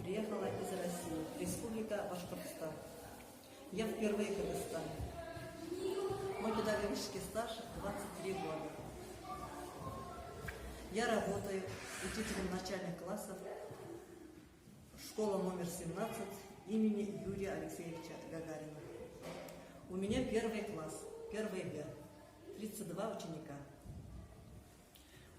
Приехала из России, Республика Башкортостан. Я впервые в Кыргызстане. Мой педагогический стаж 23 года. Я работаю учителем начальных классов школа номер 17 имени Юрия Алексеевича Гагарина. У меня первый класс, первый Б, 32 ученика.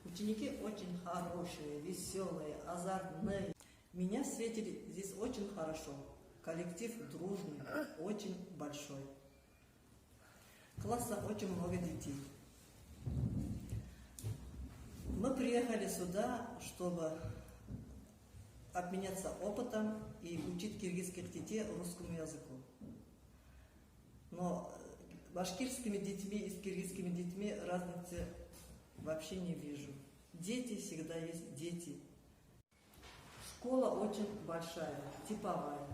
Ученики очень хорошие, веселые, азартные. Меня встретили здесь очень хорошо. Коллектив дружный, очень большой. В классах очень много детей. Мы приехали сюда, чтобы обменяться опытом и учить киргизских детей русскому языку. Но башкирскими детьми и с киргизскими детьми разницы вообще не вижу. Дети всегда есть дети. Школа очень большая, типовая.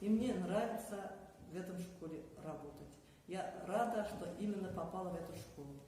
И мне нравится в этом школе работать. Я рада, что именно попала в эту школу.